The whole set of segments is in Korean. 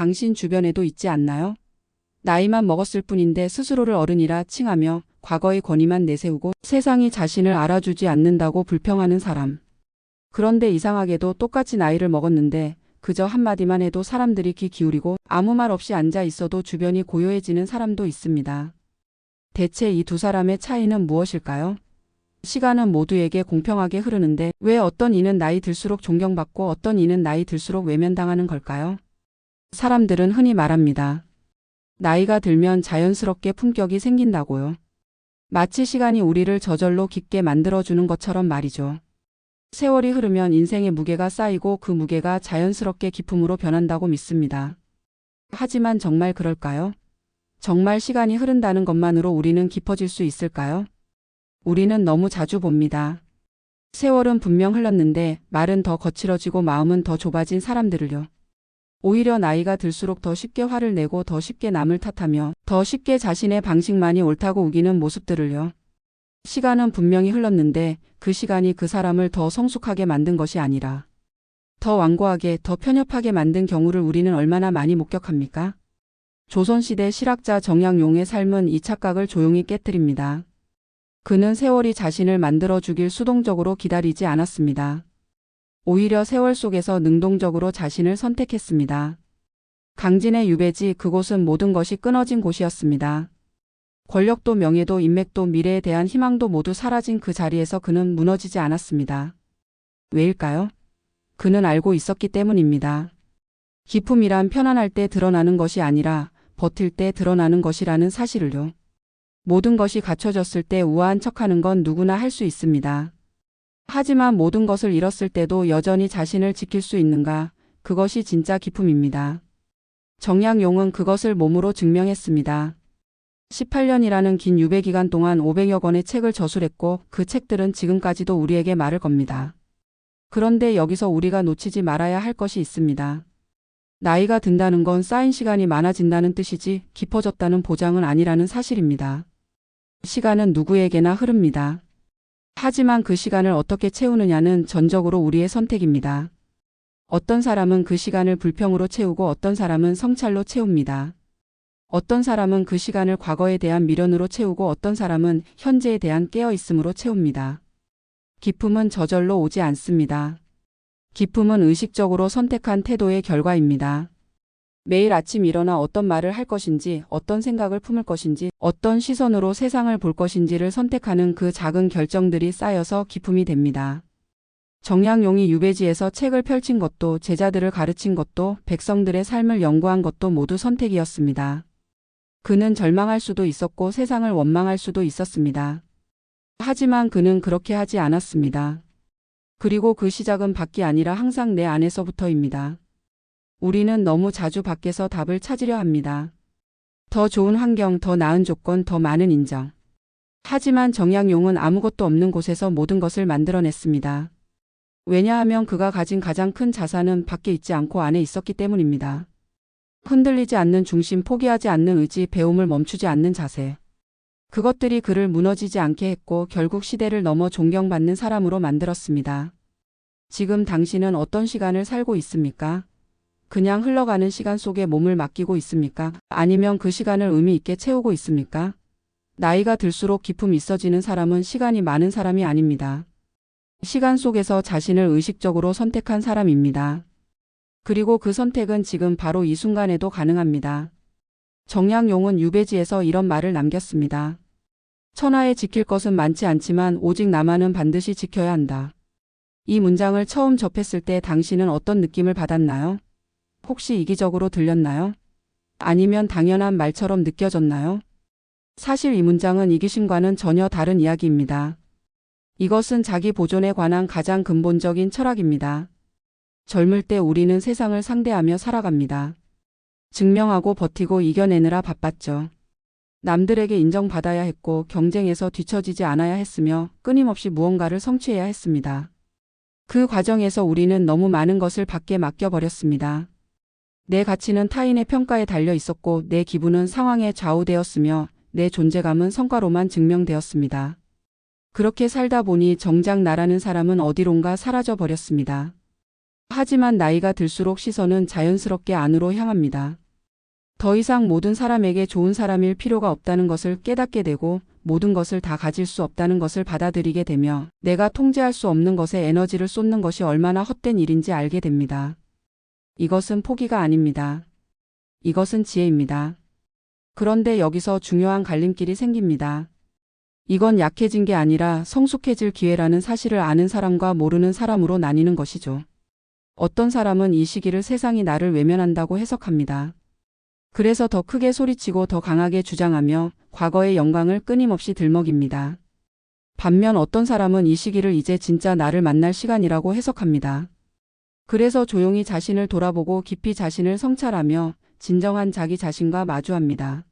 당신 주변에도 있지 않나요? 나이만 먹었을 뿐인데 스스로를 어른이라 칭하며 과거의 권위만 내세우고 세상이 자신을 알아주지 않는다고 불평하는 사람. 그런데 이상하게도 똑같이 나이를 먹었는데 그저 한마디만 해도 사람들이 귀 기울이고 아무 말 없이 앉아 있어도 주변이 고요해지는 사람도 있습니다. 대체 이 두 사람의 차이는 무엇일까요? 시간은 모두에게 공평하게 흐르는데 왜 어떤 이는 나이 들수록 존경받고 어떤 이는 나이 들수록 외면당하는 걸까요? 사람들은 흔히 말합니다. 나이가 들면 자연스럽게 품격이 생긴다고요. 마치 시간이 우리를 저절로 깊게 만들어주는 것처럼 말이죠. 세월이 흐르면 인생의 무게가 쌓이고 그 무게가 자연스럽게 기품으로 변한다고 믿습니다. 하지만 정말 그럴까요? 정말 시간이 흐른다는 것만으로 우리는 깊어질 수 있을까요? 우리는 너무 자주 봅니다. 세월은 분명 흘렀는데 말은 더 거칠어지고 마음은 더 좁아진 사람들을요. 오히려 나이가 들수록 더 쉽게 화를 내고 더 쉽게 남을 탓하며 더 쉽게 자신의 방식만이 옳다고 우기는 모습들을요. 시간은 분명히 흘렀는데 그 시간이 그 사람을 더 성숙하게 만든 것이 아니라 더 완고하게 더 편협하게 만든 경우를 우리는 얼마나 많이 목격합니까? 조선시대 실학자 정약용의 삶은 이 착각을 조용히 깨뜨립니다. 그는 세월이 자신을 만들어주길 수동적으로 기다리지 않았습니다. 오히려 세월 속에서 능동적으로 자신을 선택했습니다. 강진의 유배지, 그곳은 모든 것이 끊어진 곳이었습니다. 권력도 명예도 인맥도 미래에 대한 희망도 모두 사라진 그 자리에서 그는 무너지지 않았습니다. 왜일까요? 그는 알고 있었기 때문입니다. 기품이란 편안할 때 드러나는 것이 아니라 버틸 때 드러나는 것이라는 사실을요. 모든 것이 갖춰졌을 때 우아한 척하는 건 누구나 할 수 있습니다. 하지만 모든 것을 잃었을 때도 여전히 자신을 지킬 수 있는가? 그것이 진짜 기품입니다. 정약용은 그것을 몸으로 증명했습니다. 18년이라는 긴 유배 기간 동안 500여 권의 책을 저술했고 그 책들은 지금까지도 우리에게 말을 겁니다. 그런데 여기서 우리가 놓치지 말아야 할 것이 있습니다. 나이가 든다는 건 쌓인 시간이 많아진다는 뜻이지 깊어졌다는 보장은 아니라는 사실입니다. 시간은 누구에게나 흐릅니다. 하지만 그 시간을 어떻게 채우느냐는 전적으로 우리의 선택입니다. 어떤 사람은 그 시간을 불평으로 채우고 어떤 사람은 성찰로 채웁니다. 어떤 사람은 그 시간을 과거에 대한 미련으로 채우고 어떤 사람은 현재에 대한 깨어있음으로 채웁니다. 기품은 저절로 오지 않습니다. 기품은 의식적으로 선택한 태도의 결과입니다. 매일 아침 일어나 어떤 말을 할 것인지, 어떤 생각을 품을 것인지, 어떤 시선으로 세상을 볼 것인지를 선택하는 그 작은 결정들이 쌓여서 기품이 됩니다. 정약용이 유배지에서 책을 펼친 것도, 제자들을 가르친 것도, 백성들의 삶을 연구한 것도 모두 선택이었습니다. 그는 절망할 수도 있었고 세상을 원망할 수도 있었습니다. 하지만 그는 그렇게 하지 않았습니다. 그리고 그 시작은 밖이 아니라 항상 내 안에서부터입니다. 우리는 너무 자주 밖에서 답을 찾으려 합니다. 더 좋은 환경, 더 나은 조건, 더 많은 인정. 하지만 정약용은 아무것도 없는 곳에서 모든 것을 만들어냈습니다. 왜냐하면 그가 가진 가장 큰 자산은 밖에 있지 않고 안에 있었기 때문입니다. 흔들리지 않는 중심, 포기하지 않는 의지, 배움을 멈추지 않는 자세. 그것들이 그를 무너지지 않게 했고 결국 시대를 넘어 존경받는 사람으로 만들었습니다. 지금 당신은 어떤 시간을 살고 있습니까? 그냥 흘러가는 시간 속에 몸을 맡기고 있습니까? 아니면 그 시간을 의미 있게 채우고 있습니까? 나이가 들수록 기품 있어지는 사람은 시간이 많은 사람이 아닙니다. 시간 속에서 자신을 의식적으로 선택한 사람입니다. 그리고 그 선택은 지금 바로 이 순간에도 가능합니다. 정약용은 유배지에서 이런 말을 남겼습니다. 천하에 지킬 것은 많지 않지만 오직 나만은 반드시 지켜야 한다. 이 문장을 처음 접했을 때 당신은 어떤 느낌을 받았나요? 혹시 이기적으로 들렸나요? 아니면 당연한 말처럼 느껴졌나요? 사실 이 문장은 이기심과는 전혀 다른 이야기입니다. 이것은 자기 보존에 관한 가장 근본적인 철학입니다. 젊을 때 우리는 세상을 상대하며 살아갑니다. 증명하고 버티고 이겨내느라 바빴죠. 남들에게 인정받아야 했고 경쟁에서 뒤처지지 않아야 했으며 끊임없이 무언가를 성취해야 했습니다. 그 과정에서 우리는 너무 많은 것을 밖에 맡겨버렸습니다. 내 가치는 타인의 평가에 달려 있었고 내 기분은 상황에 좌우되었으며 내 존재감은 성과로만 증명되었습니다. 그렇게 살다 보니 정작 나라는 사람은 어디론가 사라져 버렸습니다. 하지만 나이가 들수록 시선은 자연스럽게 안으로 향합니다. 더 이상 모든 사람에게 좋은 사람일 필요가 없다는 것을 깨닫게 되고 모든 것을 다 가질 수 없다는 것을 받아들이게 되며 내가 통제할 수 없는 것에 에너지를 쏟는 것이 얼마나 헛된 일인지 알게 됩니다. 이것은 포기가 아닙니다. 이것은 지혜입니다. 그런데 여기서 중요한 갈림길이 생깁니다. 이건 약해진 게 아니라 성숙해질 기회라는 사실을 아는 사람과 모르는 사람으로 나뉘는 것이죠. 어떤 사람은 이 시기를 세상이 나를 외면한다고 해석합니다. 그래서 더 크게 소리치고 더 강하게 주장하며 과거의 영광을 끊임없이 들먹입니다. 반면 어떤 사람은 이 시기를 이제 진짜 나를 만날 시간이라고 해석합니다. 그래서 조용히 자신을 돌아보고 깊이 자신을 성찰하며 진정한 자기 자신과 마주합니다.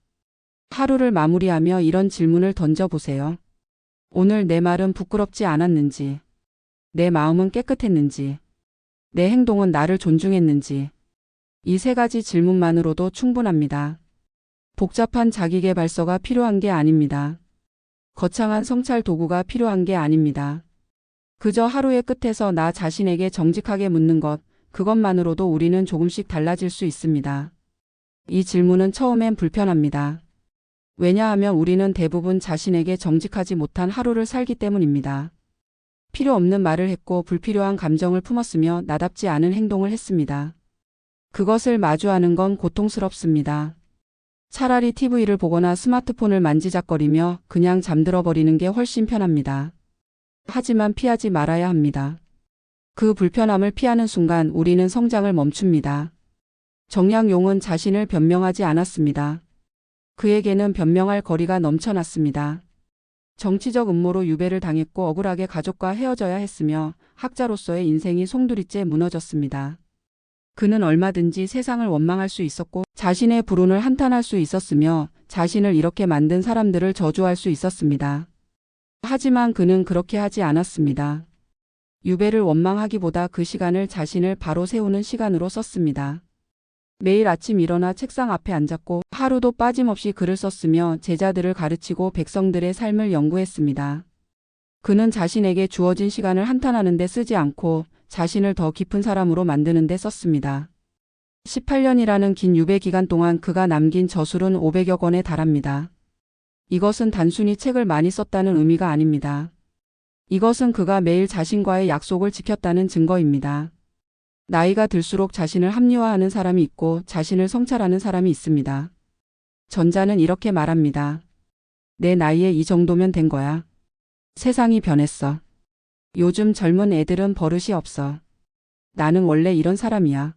하루를 마무리하며 이런 질문을 던져보세요. 오늘 내 말은 부끄럽지 않았는지, 내 마음은 깨끗했는지, 내 행동은 나를 존중했는지. 이 세 가지 질문만으로도 충분합니다. 복잡한 자기계발서가 필요한 게 아닙니다. 거창한 성찰 도구가 필요한 게 아닙니다. 그저 하루의 끝에서 나 자신에게 정직하게 묻는 것, 그것만으로도 우리는 조금씩 달라질 수 있습니다. 이 질문은 처음엔 불편합니다. 왜냐하면 우리는 대부분 자신에게 정직하지 못한 하루를 살기 때문입니다. 필요 없는 말을 했고 불필요한 감정을 품었으며 나답지 않은 행동을 했습니다. 그것을 마주하는 건 고통스럽습니다. 차라리 TV를 보거나 스마트폰을 만지작거리며 그냥 잠들어 버리는 게 훨씬 편합니다. 하지만 피하지 말아야 합니다. 그 불편함을 피하는 순간 우리는 성장을 멈춥니다. 정약용은 자신을 변명하지 않았습니다. 그에게는 변명할 거리가 넘쳐났습니다. 정치적 음모로 유배를 당했고 억울하게 가족과 헤어져야 했으며 학자로서의 인생이 송두리째 무너졌습니다. 그는 얼마든지 세상을 원망할 수 있었고 자신의 불운을 한탄할 수 있었으며 자신을 이렇게 만든 사람들을 저주할 수 있었습니다. 하지만 그는 그렇게 하지 않았습니다. 유배를 원망하기보다 그 시간을 자신을 바로 세우는 시간으로 썼습니다. 매일 아침 일어나 책상 앞에 앉았고 하루도 빠짐없이 글을 썼으며 제자들을 가르치고 백성들의 삶을 연구했습니다. 그는 자신에게 주어진 시간을 한탄하는 데 쓰지 않고 자신을 더 깊은 사람으로 만드는 데 썼습니다. 18년이라는 긴 유배 기간 동안 그가 남긴 저술은 500여 권에 달합니다. 이것은 단순히 책을 많이 썼다는 의미가 아닙니다. 이것은 그가 매일 자신과의 약속을 지켰다는 증거입니다. 나이가 들수록 자신을 합리화하는 사람이 있고 자신을 성찰하는 사람이 있습니다. 전자는 이렇게 말합니다. 내 나이에 이 정도면 된 거야. 세상이 변했어. 요즘 젊은 애들은 버릇이 없어. 나는 원래 이런 사람이야.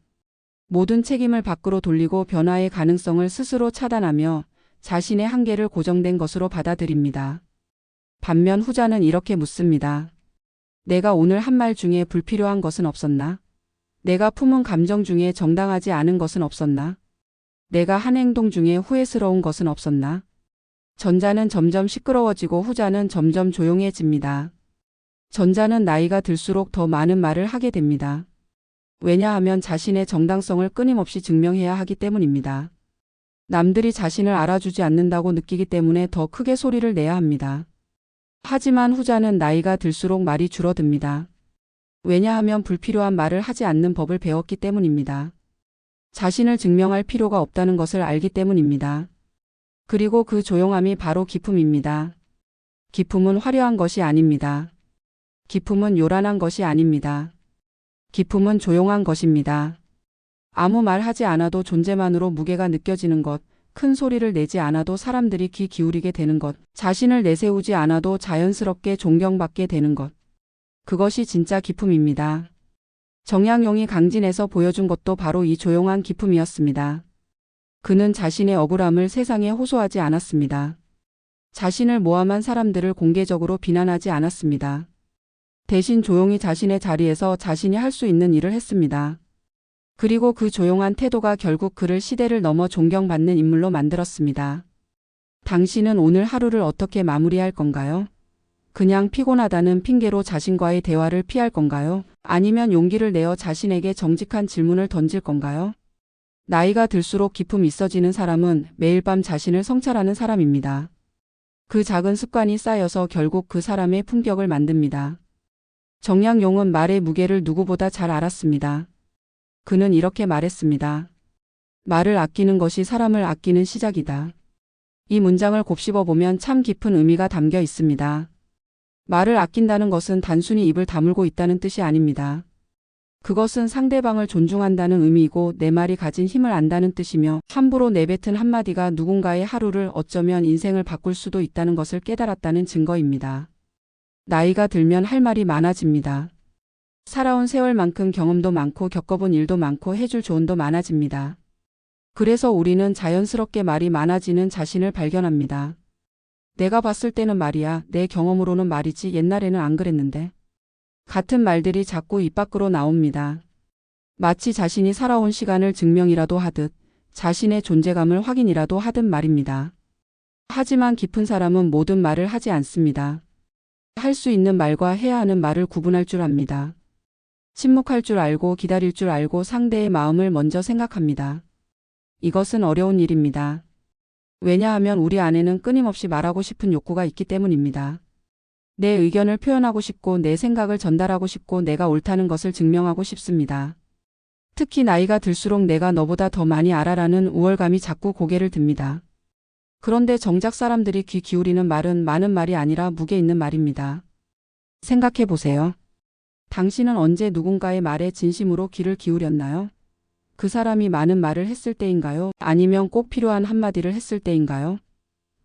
모든 책임을 밖으로 돌리고 변화의 가능성을 스스로 차단하며 자신의 한계를 고정된 것으로 받아들입니다. 반면 후자는 이렇게 묻습니다. 내가 오늘 한 말 중에 불필요한 것은 없었나? 내가 품은 감정 중에 정당하지 않은 것은 없었나? 내가 한 행동 중에 후회스러운 것은 없었나? 전자는 점점 시끄러워지고 후자는 점점 조용해집니다. 전자는 나이가 들수록 더 많은 말을 하게 됩니다. 왜냐하면 자신의 정당성을 끊임없이 증명해야 하기 때문입니다. 남들이 자신을 알아주지 않는다고 느끼기 때문에 더 크게 소리를 내야 합니다. 하지만 후자는 나이가 들수록 말이 줄어듭니다. 왜냐하면 불필요한 말을 하지 않는 법을 배웠기 때문입니다. 자신을 증명할 필요가 없다는 것을 알기 때문입니다. 그리고 그 조용함이 바로 기품입니다. 기품은 화려한 것이 아닙니다. 기품은 요란한 것이 아닙니다. 기품은 조용한 것입니다. 아무 말 하지 않아도 존재만으로 무게가 느껴지는 것, 큰 소리를 내지 않아도 사람들이 귀 기울이게 되는 것, 자신을 내세우지 않아도 자연스럽게 존경받게 되는 것. 그것이 진짜 기품입니다. 정약용이 강진에서 보여준 것도 바로 이 조용한 기품이었습니다. 그는 자신의 억울함을 세상에 호소하지 않았습니다. 자신을 모함한 사람들을 공개적으로 비난하지 않았습니다. 대신 조용히 자신의 자리에서 자신이 할 수 있는 일을 했습니다. 그리고 그 조용한 태도가 결국 그를 시대를 넘어 존경받는 인물로 만들었습니다. 당신은 오늘 하루를 어떻게 마무리할 건가요? 그냥 피곤하다는 핑계로 자신과의 대화를 피할 건가요? 아니면 용기를 내어 자신에게 정직한 질문을 던질 건가요? 나이가 들수록 기품 있어지는 사람은 매일 밤 자신을 성찰하는 사람입니다. 그 작은 습관이 쌓여서 결국 그 사람의 품격을 만듭니다. 정약용은 말의 무게를 누구보다 잘 알았습니다. 그는 이렇게 말했습니다. 말을 아끼는 것이 사람을 아끼는 시작이다. 이 문장을 곱씹어 보면 참 깊은 의미가 담겨 있습니다. 말을 아낀다는 것은 단순히 입을 다물고 있다는 뜻이 아닙니다. 그것은 상대방을 존중한다는 의미이고 내 말이 가진 힘을 안다는 뜻이며 함부로 내뱉은 한마디가 누군가의 하루를 어쩌면 인생을 바꿀 수도 있다는 것을 깨달았다는 증거입니다. 나이가 들면 할 말이 많아집니다. 살아온 세월만큼 경험도 많고 겪어본 일도 많고 해줄 조언도 많아집니다. 그래서 우리는 자연스럽게 말이 많아지는 자신을 발견합니다. 내가 봤을 때는 말이야, 내 경험으로는 말이지 옛날에는 안 그랬는데. 같은 말들이 자꾸 입 밖으로 나옵니다. 마치 자신이 살아온 시간을 증명이라도 하듯 자신의 존재감을 확인이라도 하듯 말입니다. 하지만 깊은 사람은 모든 말을 하지 않습니다. 할 수 있는 말과 해야 하는 말을 구분할 줄 압니다. 침묵할 줄 알고 기다릴 줄 알고 상대의 마음을 먼저 생각합니다. 이것은 어려운 일입니다. 왜냐하면 우리 안에는 끊임없이 말하고 싶은 욕구가 있기 때문입니다. 내 의견을 표현하고 싶고 내 생각을 전달하고 싶고 내가 옳다는 것을 증명하고 싶습니다. 특히 나이가 들수록 내가 너보다 더 많이 알아라는 우월감이 자꾸 고개를 듭니다. 그런데 정작 사람들이 귀 기울이는 말은 많은 말이 아니라 무게 있는 말입니다. 생각해 보세요. 당신은 언제 누군가의 말에 진심으로 귀를 기울였나요? 그 사람이 많은 말을 했을 때인가요? 아니면 꼭 필요한 한마디를 했을 때인가요?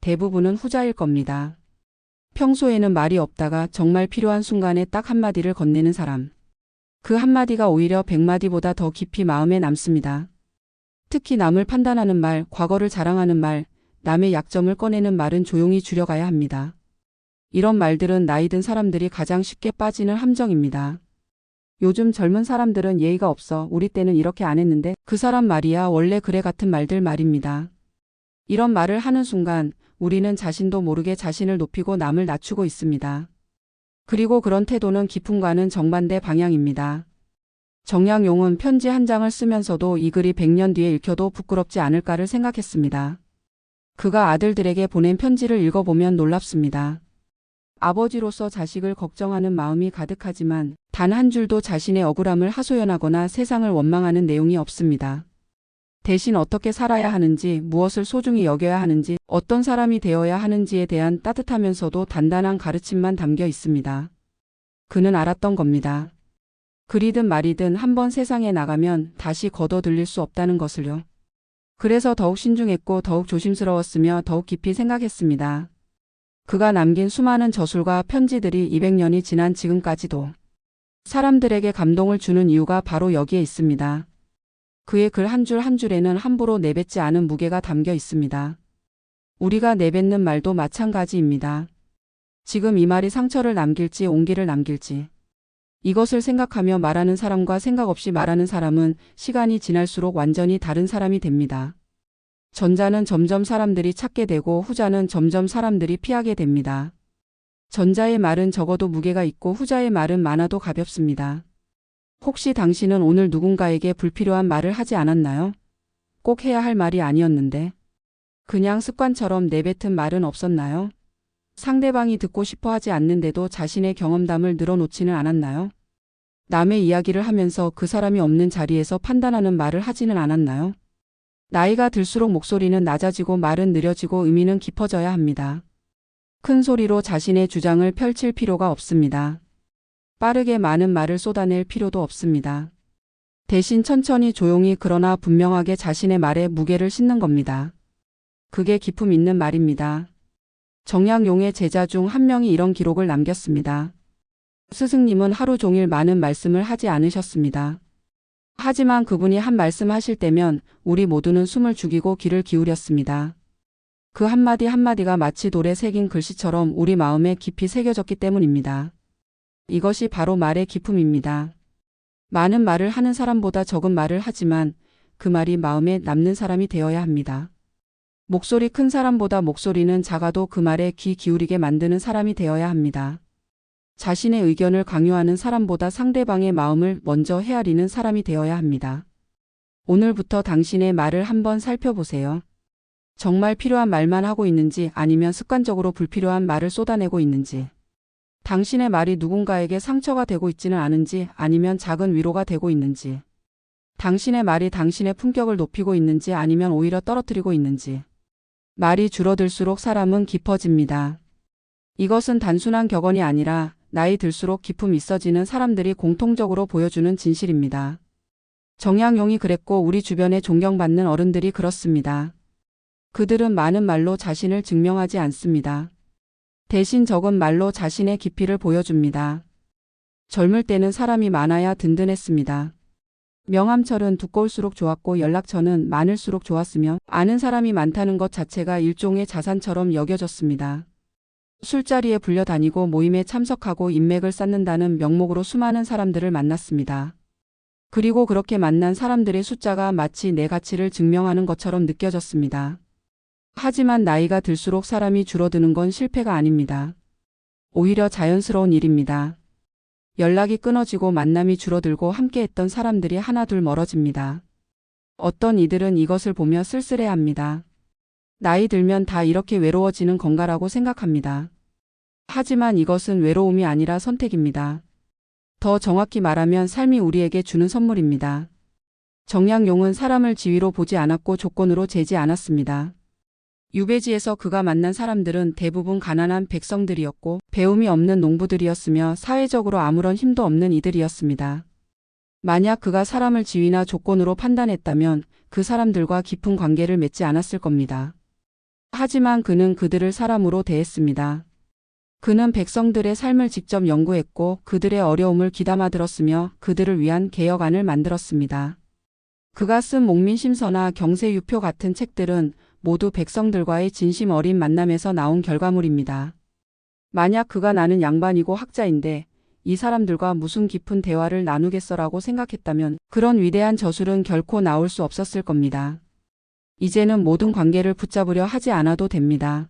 대부분은 후자일 겁니다. 평소에는 말이 없다가 정말 필요한 순간에 딱 한마디를 건네는 사람. 그 한마디가 오히려 100마디보다 더 깊이 마음에 남습니다. 특히 남을 판단하는 말, 과거를 자랑하는 말, 남의 약점을 꺼내는 말은 조용히 줄여가야 합니다. 이런 말들은 나이 든 사람들이 가장 쉽게 빠지는 함정입니다. 요즘 젊은 사람들은 예의가 없어. 우리 때는 이렇게 안 했는데 그 사람 말이야 원래 그래 같은 말들 말입니다. 이런 말을 하는 순간 우리는 자신도 모르게 자신을 높이고 남을 낮추고 있습니다. 그리고 그런 태도는 기쁨과는 정반대 방향입니다. 정약용은 편지 한 장을 쓰면서도 이 글이 100년 뒤에 읽혀도 부끄럽지 않을까를 생각했습니다. 그가 아들들에게 보낸 편지를 읽어보면 놀랍습니다. 아버지로서 자식을 걱정하는 마음이 가득하지만 단 한 줄도 자신의 억울함을 하소연하거나 세상을 원망하는 내용이 없습니다. 대신 어떻게 살아야 하는지, 무엇을 소중히 여겨야 하는지, 어떤 사람이 되어야 하는지에 대한 따뜻하면서도 단단한 가르침만 담겨 있습니다. 그는 알았던 겁니다. 글이든 말이든 한번 세상에 나가면 다시 걷어들일 수 없다는 것을요. 그래서 더욱 신중했고 더욱 조심스러웠으며 더욱 깊이 생각했습니다. 그가 남긴 수많은 저술과 편지들이 200년이 지난 지금까지도 사람들에게 감동을 주는 이유가 바로 여기에 있습니다. 그의 글 한 줄 한 줄에는 함부로 내뱉지 않은 무게가 담겨 있습니다. 우리가 내뱉는 말도 마찬가지입니다. 지금 이 말이 상처를 남길지 온기를 남길지. 이것을 생각하며 말하는 사람과 생각 없이 말하는 사람은 시간이 지날수록 완전히 다른 사람이 됩니다. 전자는 점점 사람들이 찾게 되고 후자는 점점 사람들이 피하게 됩니다. 전자의 말은 적어도 무게가 있고 후자의 말은 많아도 가볍습니다. 혹시 당신은 오늘 누군가에게 불필요한 말을 하지 않았나요? 꼭 해야 할 말이 아니었는데. 그냥 습관처럼 내뱉은 말은 없었나요? 상대방이 듣고 싶어 하지 않는데도 자신의 경험담을 늘어놓지는 않았나요? 남의 이야기를 하면서 그 사람이 없는 자리에서 판단하는 말을 하지는 않았나요? 나이가 들수록 목소리는 낮아지고 말은 느려지고 의미는 깊어져야 합니다. 큰 소리로 자신의 주장을 펼칠 필요가 없습니다. 빠르게 많은 말을 쏟아낼 필요도 없습니다. 대신 천천히 조용히 그러나 분명하게 자신의 말에 무게를 싣는 겁니다. 그게 기품 있는 말입니다. 정약용의 제자 중 한 명이 이런 기록을 남겼습니다. 스승님은 하루 종일 많은 말씀을 하지 않으셨습니다. 하지만 그분이 한 말씀 하실 때면 우리 모두는 숨을 죽이고 귀를 기울였습니다. 그 한마디 한마디가 마치 돌에 새긴 글씨처럼 우리 마음에 깊이 새겨졌기 때문입니다. 이것이 바로 말의 기품입니다. 많은 말을 하는 사람보다 적은 말을 하지만 그 말이 마음에 남는 사람이 되어야 합니다. 목소리 큰 사람보다 목소리는 작아도 그 말에 귀 기울이게 만드는 사람이 되어야 합니다. 자신의 의견을 강요하는 사람보다 상대방의 마음을 먼저 헤아리는 사람이 되어야 합니다. 오늘부터 당신의 말을 한번 살펴보세요. 정말 필요한 말만 하고 있는지 아니면 습관적으로 불필요한 말을 쏟아내고 있는지. 당신의 말이 누군가에게 상처가 되고 있지는 않은지 아니면 작은 위로가 되고 있는지. 당신의 말이 당신의 품격을 높이고 있는지 아니면 오히려 떨어뜨리고 있는지. 말이 줄어들수록 사람은 깊어집니다. 이것은 단순한 격언이 아니라 나이 들수록 기품 있어지는 사람들이 공통적으로 보여주는 진실입니다. 정약용이 그랬고 우리 주변에 존경받는 어른들이 그렇습니다. 그들은 많은 말로 자신을 증명하지 않습니다. 대신 적은 말로 자신의 깊이를 보여줍니다. 젊을 때는 사람이 많아야 든든했습니다. 명함철은 두꺼울수록 좋았고 연락처는 많을수록 좋았으며 아는 사람이 많다는 것 자체가 일종의 자산처럼 여겨졌습니다. 술자리에 불려다니고 모임에 참석하고 인맥을 쌓는다는 명목으로 수많은 사람들을 만났습니다. 그리고 그렇게 만난 사람들의 숫자가 마치 내 가치를 증명하는 것처럼 느껴졌습니다. 하지만 나이가 들수록 사람이 줄어드는 건 실패가 아닙니다. 오히려 자연스러운 일입니다. 연락이 끊어지고 만남이 줄어들고 함께했던 사람들이 하나둘 멀어집니다. 어떤 이들은 이것을 보며 쓸쓸해합니다. 나이 들면 다 이렇게 외로워지는 건가라고 생각합니다. 하지만 이것은 외로움이 아니라 선택입니다. 더 정확히 말하면 삶이 우리에게 주는 선물입니다. 정약용은 사람을 지위로 보지 않았고 조건으로 재지 않았습니다. 유배지에서 그가 만난 사람들은 대부분 가난한 백성들이었고 배움이 없는 농부들이었으며 사회적으로 아무런 힘도 없는 이들이었습니다. 만약 그가 사람을 지위나 조건으로 판단했다면 그 사람들과 깊은 관계를 맺지 않았을 겁니다. 하지만 그는 그들을 사람으로 대했습니다. 그는 백성들의 삶을 직접 연구했고 그들의 어려움을 귀담아 들었으며 그들을 위한 개혁안을 만들었습니다. 그가 쓴 목민심서나 경세유표 같은 책들은 모두 백성들과의 진심 어린 만남에서 나온 결과물입니다. 만약 그가 나는 양반이고 학자인데 이 사람들과 무슨 깊은 대화를 나누겠어라고 생각했다면 그런 위대한 저술은 결코 나올 수 없었을 겁니다. 이제는 모든 관계를 붙잡으려 하지 않아도 됩니다.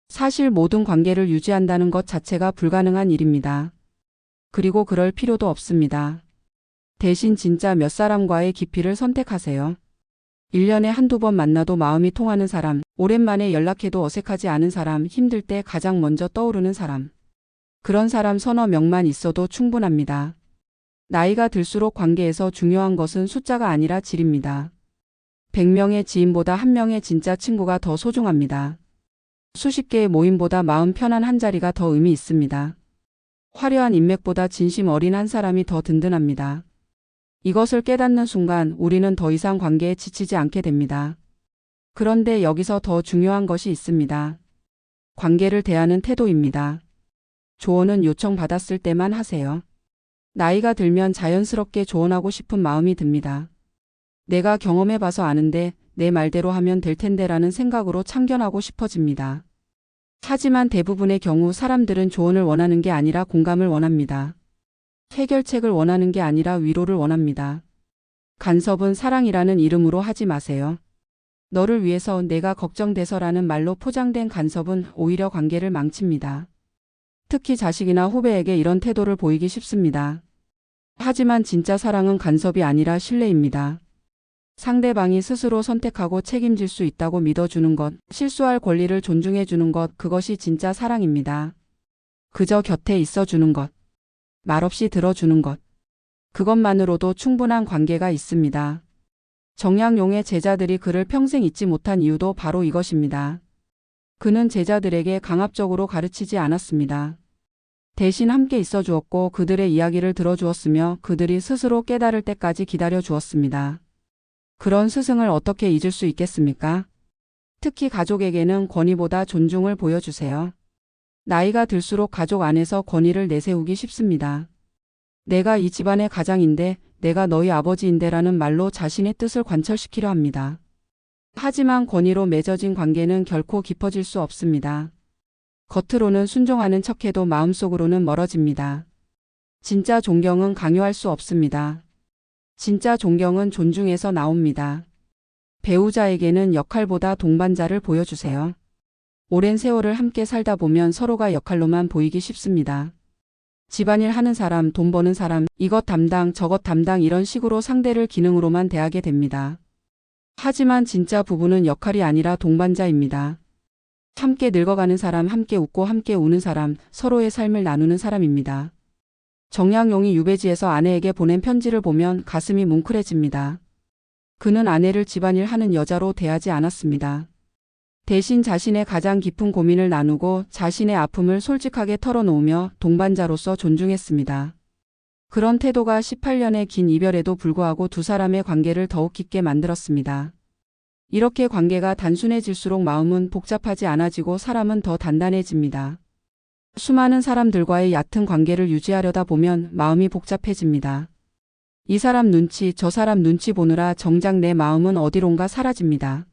사실 모든 관계를 유지한다는 것 자체가 불가능한 일입니다. 그리고 그럴 필요도 없습니다. 대신 진짜 몇 사람과의 깊이를 선택하세요. 1년에 한두 번 만나도 마음이 통하는 사람, 오랜만에 연락해도 어색하지 않은 사람, 힘들 때 가장 먼저 떠오르는 사람. 그런 사람 서너 명만 있어도 충분합니다. 나이가 들수록 관계에서 중요한 것은 숫자가 아니라 질입니다. 100명의 지인보다 1명의 진짜 친구가 더 소중합니다. 수십 개의 모임보다 마음 편한 한 자리가 더 의미 있습니다. 화려한 인맥보다 진심 어린 한 사람이 더 든든합니다. 이것을 깨닫는 순간 우리는 더 이상 관계에 지치지 않게 됩니다. 그런데 여기서 더 중요한 것이 있습니다. 관계를 대하는 태도입니다. 조언은 요청받았을 때만 하세요. 나이가 들면 자연스럽게 조언하고 싶은 마음이 듭니다. 내가 경험해봐서 아는데 내 말대로 하면 될 텐데라는 생각으로 참견하고 싶어집니다. 하지만 대부분의 경우 사람들은 조언을 원하는 게 아니라 공감을 원합니다. 해결책을 원하는 게 아니라 위로를 원합니다. 간섭은 사랑이라는 이름으로 하지 마세요. 너를 위해서 내가 걱정돼서라는 말로 포장된 간섭은 오히려 관계를 망칩니다. 특히 자식이나 후배에게 이런 태도를 보이기 쉽습니다. 하지만 진짜 사랑은 간섭이 아니라 신뢰입니다. 상대방이 스스로 선택하고 책임질 수 있다고 믿어주는 것, 실수할 권리를 존중해주는 것, 그것이 진짜 사랑입니다. 그저 곁에 있어주는 것, 말없이 들어주는 것, 그것만으로도 충분한 관계가 있습니다. 정약용의 제자들이 그를 평생 잊지 못한 이유도 바로 이것입니다. 그는 제자들에게 강압적으로 가르치지 않았습니다. 대신 함께 있어 주었고 그들의 이야기를 들어주었으며 그들이 스스로 깨달을 때까지 기다려 주었습니다. 그런 스승을 어떻게 잊을 수 있겠습니까? 특히 가족에게는 권위보다 존중을 보여주세요. 나이가 들수록 가족 안에서 권위를 내세우기 쉽습니다. 내가 이 집안의 가장인데, 내가 너희 아버지인데라는 말로 자신의 뜻을 관철시키려 합니다. 하지만 권위로 맺어진 관계는 결코 깊어질 수 없습니다. 겉으로는 순종하는 척해도 마음속으로는 멀어집니다. 진짜 존경은 강요할 수 없습니다. 진짜 존경은 존중에서 나옵니다. 배우자에게는 역할보다 동반자를 보여주세요. 오랜 세월을 함께 살다 보면 서로가 역할로만 보이기 쉽습니다. 집안일 하는 사람, 돈 버는 사람, 이것 담당, 저것 담당 이런 식으로 상대를 기능으로만 대하게 됩니다. 하지만 진짜 부부는 역할이 아니라 동반자입니다. 함께 늙어가는 사람, 함께 웃고 함께 우는 사람, 서로의 삶을 나누는 사람입니다. 정양용이 유배지에서 아내에게 보낸 편지를 보면 가슴이 뭉클해집니다. 그는 아내를 집안일 하는 여자로 대하지 않았습니다. 대신 자신의 가장 깊은 고민을 나누고 자신의 아픔을 솔직하게 털어놓으며 동반자로서 존중했습니다. 그런 태도가 18년의 긴 이별에도 불구하고 두 사람의 관계를 더욱 깊게 만들었습니다. 이렇게 관계가 단순해질수록 마음은 복잡하지 않아지고 사람은 더 단단해집니다. 수많은 사람들과의 얕은 관계를 유지하려다 보면 마음이 복잡해집니다. 이 사람 눈치, 저 사람 눈치 보느라 정작 내 마음은 어디론가 사라집니다.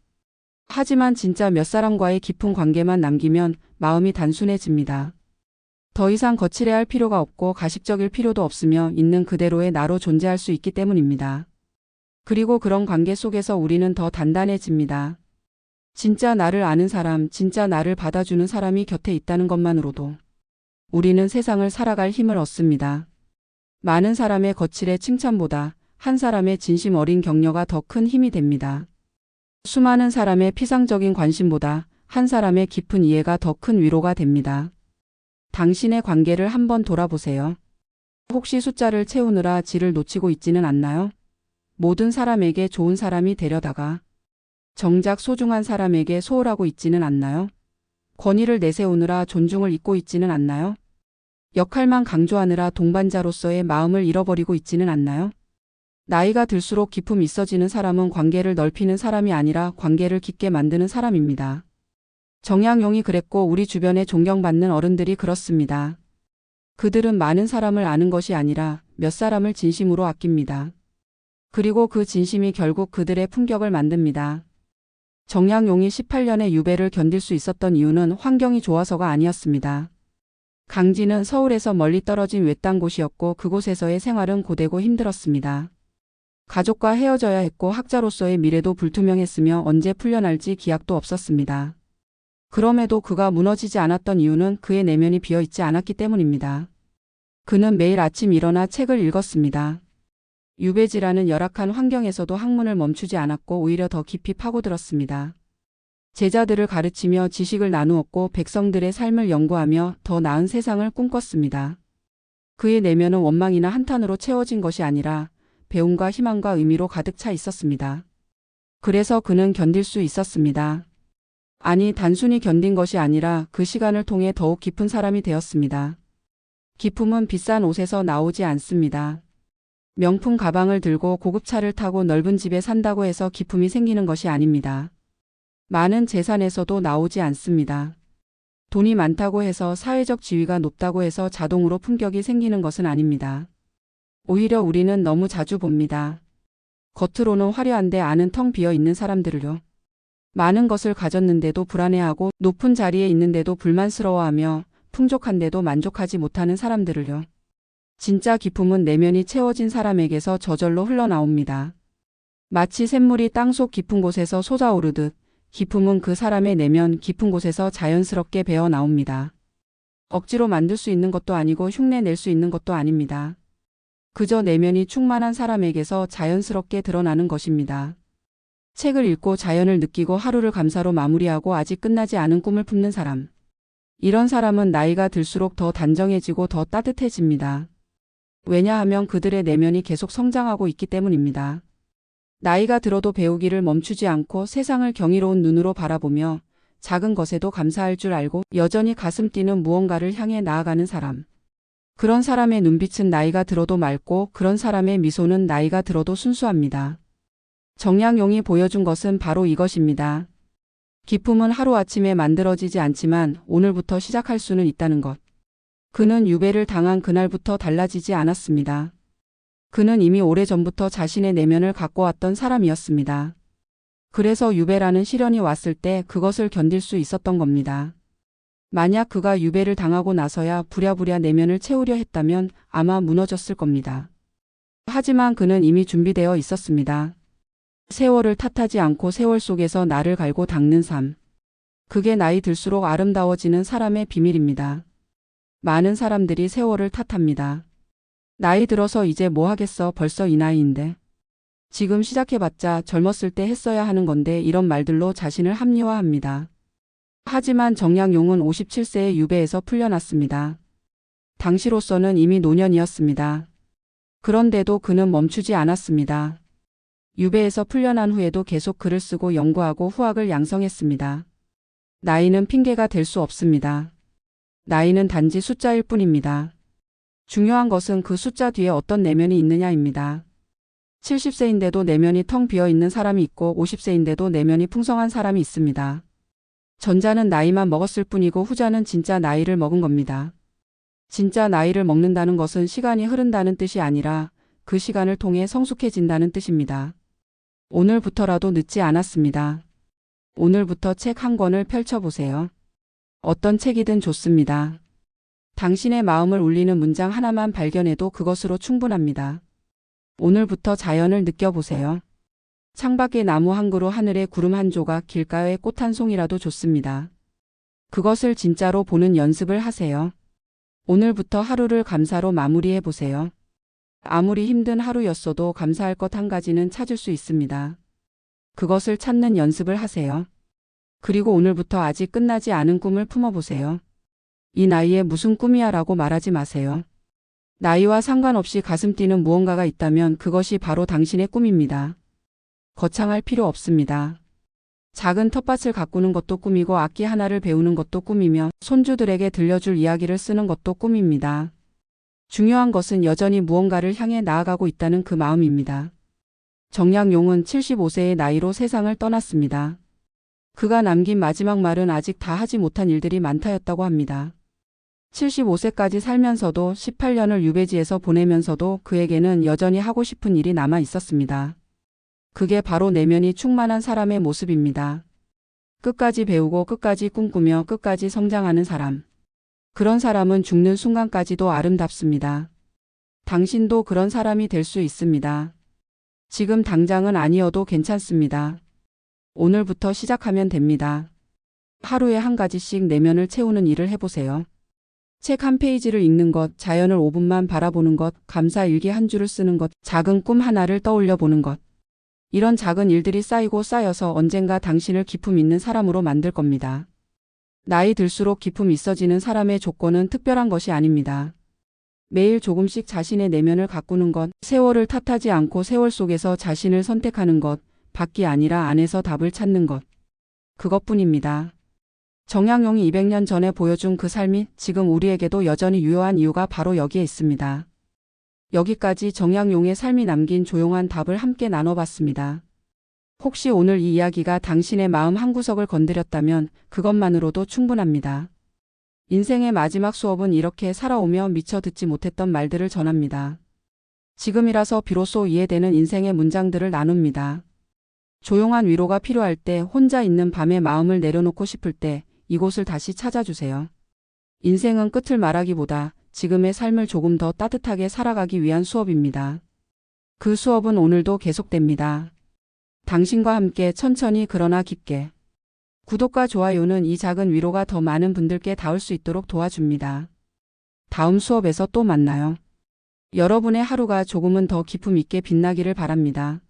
하지만 진짜 몇 사람과의 깊은 관계만 남기면 마음이 단순해집니다. 더 이상 거칠해 할 필요가 없고 가식적일 필요도 없으며 있는 그대로의 나로 존재할 수 있기 때문입니다. 그리고 그런 관계 속에서 우리는 더 단단해집니다. 진짜 나를 아는 사람, 진짜 나를 받아주는 사람이 곁에 있다는 것만으로도 우리는 세상을 살아갈 힘을 얻습니다. 많은 사람의 거칠의 칭찬보다 한 사람의 진심 어린 격려가 더 큰 힘이 됩니다. 수많은 사람의 피상적인 관심보다 한 사람의 깊은 이해가 더 큰 위로가 됩니다. 당신의 관계를 한번 돌아보세요. 혹시 숫자를 채우느라 질을 놓치고 있지는 않나요? 모든 사람에게 좋은 사람이 되려다가 정작 소중한 사람에게 소홀하고 있지는 않나요? 권위를 내세우느라 존중을 잊고 있지는 않나요? 역할만 강조하느라 동반자로서의 마음을 잃어버리고 있지는 않나요? 나이가 들수록 기품이 있어지는 사람은 관계를 넓히는 사람이 아니라 관계를 깊게 만드는 사람입니다. 정양용이 그랬고 우리 주변에 존경받는 어른들이 그렇습니다. 그들은 많은 사람을 아는 것이 아니라 몇 사람을 진심으로 아낍니다. 그리고 그 진심이 결국 그들의 품격을 만듭니다. 정양용이 18년의 유배를 견딜 수 있었던 이유는 환경이 좋아서가 아니었습니다. 강진은 서울에서 멀리 떨어진 외딴 곳이었고 그곳에서의 생활은 고되고 힘들었습니다. 가족과 헤어져야 했고 학자로서의 미래도 불투명했으며 언제 풀려날지 기약도 없었습니다. 그럼에도 그가 무너지지 않았던 이유는 그의 내면이 비어있지 않았기 때문입니다. 그는 매일 아침 일어나 책을 읽었습니다. 유배지라는 열악한 환경에서도 학문을 멈추지 않았고 오히려 더 깊이 파고들었습니다. 제자들을 가르치며 지식을 나누었고 백성들의 삶을 연구하며 더 나은 세상을 꿈꿨습니다. 그의 내면은 원망이나 한탄으로 채워진 것이 아니라 배움과 희망과 의미로 가득 차 있었습니다. 그래서 그는 견딜 수 있었습니다. 아니, 단순히 견딘 것이 아니라 그 시간을 통해 더욱 깊은 사람이 되었습니다. 기품은 비싼 옷에서 나오지 않습니다. 명품 가방을 들고 고급차를 타고 넓은 집에 산다고 해서 기품이 생기는 것이 아닙니다. 많은 재산에서도 나오지 않습니다. 돈이 많다고 해서 사회적 지위가 높다고 해서 자동으로 품격이 생기는 것은 아닙니다. 오히려 우리는 너무 자주 봅니다. 겉으로는 화려한데 안은 텅 비어 있는 사람들을요. 많은 것을 가졌는데도 불안해하고 높은 자리에 있는데도 불만스러워하며 풍족한데도 만족하지 못하는 사람들을요. 진짜 기품은 내면이 채워진 사람에게서 저절로 흘러나옵니다. 마치 샘물이 땅속 깊은 곳에서 솟아오르듯 기품은 그 사람의 내면 깊은 곳에서 자연스럽게 배어 나옵니다. 억지로 만들 수 있는 것도 아니고 흉내 낼 수 있는 것도 아닙니다. 그저 내면이 충만한 사람에게서 자연스럽게 드러나는 것입니다. 책을 읽고 자연을 느끼고 하루를 감사로 마무리하고 아직 끝나지 않은 꿈을 품는 사람. 이런 사람은 나이가 들수록 더 단정해지고 더 따뜻해집니다. 왜냐하면 그들의 내면이 계속 성장하고 있기 때문입니다. 나이가 들어도 배우기를 멈추지 않고 세상을 경이로운 눈으로 바라보며 작은 것에도 감사할 줄 알고 여전히 가슴 뛰는 무언가를 향해 나아가는 사람. 그런 사람의 눈빛은 나이가 들어도 맑고 그런 사람의 미소는 나이가 들어도 순수합니다. 정양용이 보여준 것은 바로 이것입니다. 기품은 하루아침에 만들어지지 않지만 오늘부터 시작할 수는 있다는 것. 그는 유배를 당한 그날부터 달라지지 않았습니다. 그는 이미 오래전부터 자신의 내면을 갖고 왔던 사람이었습니다. 그래서 유배라는 시련이 왔을 때 그것을 견딜 수 있었던 겁니다. 만약 그가 유배를 당하고 나서야 부랴부랴 내면을 채우려 했다면 아마 무너졌을 겁니다. 하지만 그는 이미 준비되어 있었습니다. 세월을 탓하지 않고 세월 속에서 나를 갈고 닦는 삶. 그게 나이 들수록 아름다워지는 사람의 비밀입니다. 많은 사람들이 세월을 탓합니다. 나이 들어서 이제 뭐 하겠어, 벌써 이 나이인데. 지금 시작해봤자 젊었을 때 했어야 하는 건데, 이런 말들로 자신을 합리화합니다. 하지만 정양용은 57세의 유배에서 풀려났습니다. 당시로서는 이미 노년이었습니다. 그런데도 그는 멈추지 않았습니다. 유배에서 풀려난 후에도 계속 글을 쓰고 연구하고 후학을 양성했습니다. 나이는 핑계가 될 수 없습니다. 나이는 단지 숫자일 뿐입니다. 중요한 것은 그 숫자 뒤에 어떤 내면이 있느냐입니다. 70세인데도 내면이 텅 비어 있는 사람이 있고 50세인데도 내면이 풍성한 사람이 있습니다. 전자는 나이만 먹었을 뿐이고 후자는 진짜 나이를 먹은 겁니다. 진짜 나이를 먹는다는 것은 시간이 흐른다는 뜻이 아니라 그 시간을 통해 성숙해진다는 뜻입니다. 오늘부터라도 늦지 않았습니다. 오늘부터 책 한 권을 펼쳐보세요. 어떤 책이든 좋습니다. 당신의 마음을 울리는 문장 하나만 발견해도 그것으로 충분합니다. 오늘부터 자연을 느껴보세요. 창밖의 나무 한 그루, 하늘의 구름 한 조각, 길가의 꽃 한 송이라도 좋습니다. 그것을 진짜로 보는 연습을 하세요. 오늘부터 하루를 감사로 마무리해 보세요. 아무리 힘든 하루였어도 감사할 것 한 가지는 찾을 수 있습니다. 그것을 찾는 연습을 하세요. 그리고 오늘부터 아직 끝나지 않은 꿈을 품어보세요. 이 나이에 무슨 꿈이야 라고 말하지 마세요. 나이와 상관없이 가슴 뛰는 무언가가 있다면 그것이 바로 당신의 꿈입니다. 거창할 필요 없습니다. 작은 텃밭을 가꾸는 것도 꿈이고 악기 하나를 배우는 것도 꿈이며 손주들에게 들려줄 이야기를 쓰는 것도 꿈입니다. 중요한 것은 여전히 무언가를 향해 나아가고 있다는 그 마음입니다. 정약용은 75세의 나이로 세상을 떠났습니다. 그가 남긴 마지막 말은 아직 다 하지 못한 일들이 많다였다고 합니다. 75세까지 살면서도 18년을 유배지에서 보내면서도 그에게는 여전히 하고 싶은 일이 남아 있었습니다. 그게 바로 내면이 충만한 사람의 모습입니다. 끝까지 배우고 끝까지 꿈꾸며 끝까지 성장하는 사람. 그런 사람은 죽는 순간까지도 아름답습니다. 당신도 그런 사람이 될 수 있습니다. 지금 당장은 아니어도 괜찮습니다. 오늘부터 시작하면 됩니다. 하루에 한 가지씩 내면을 채우는 일을 해보세요. 책 한 페이지를 읽는 것, 자연을 5분만 바라보는 것, 감사 일기 한 줄을 쓰는 것, 작은 꿈 하나를 떠올려 보는 것. 이런 작은 일들이 쌓이고 쌓여서 언젠가 당신을 기품 있는 사람으로 만들 겁니다. 나이 들수록 기품 있어지는 사람의 조건은 특별한 것이 아닙니다. 매일 조금씩 자신의 내면을 가꾸는 것, 세월을 탓하지 않고 세월 속에서 자신을 선택하는 것, 밖이 아니라 안에서 답을 찾는 것. 그것뿐입니다. 정약용이 200년 전에 보여준 그 삶이 지금 우리에게도 여전히 유효한 이유가 바로 여기에 있습니다. 여기까지 정약용의 삶이 남긴 조용한 답을 함께 나눠봤습니다. 혹시 오늘 이 이야기가 당신의 마음 한구석을 건드렸다면 그것만으로도 충분합니다. 인생의 마지막 수업은 이렇게 살아오며 미처 듣지 못했던 말들을 전합니다. 지금이라서 비로소 이해되는 인생의 문장들을 나눕니다. 조용한 위로가 필요할 때, 혼자 있는 밤에 마음을 내려놓고 싶을 때 이곳을 다시 찾아주세요. 인생은 끝을 말하기보다 지금의 삶을 조금 더 따뜻하게 살아가기 위한 수업입니다. 그 수업은 오늘도 계속됩니다. 당신과 함께 천천히 그러나 깊게. 구독과 좋아요는 이 작은 위로가 더 많은 분들께 닿을 수 있도록 도와줍니다. 다음 수업에서 또 만나요. 여러분의 하루가 조금은 더 기품 있게 빛나기를 바랍니다.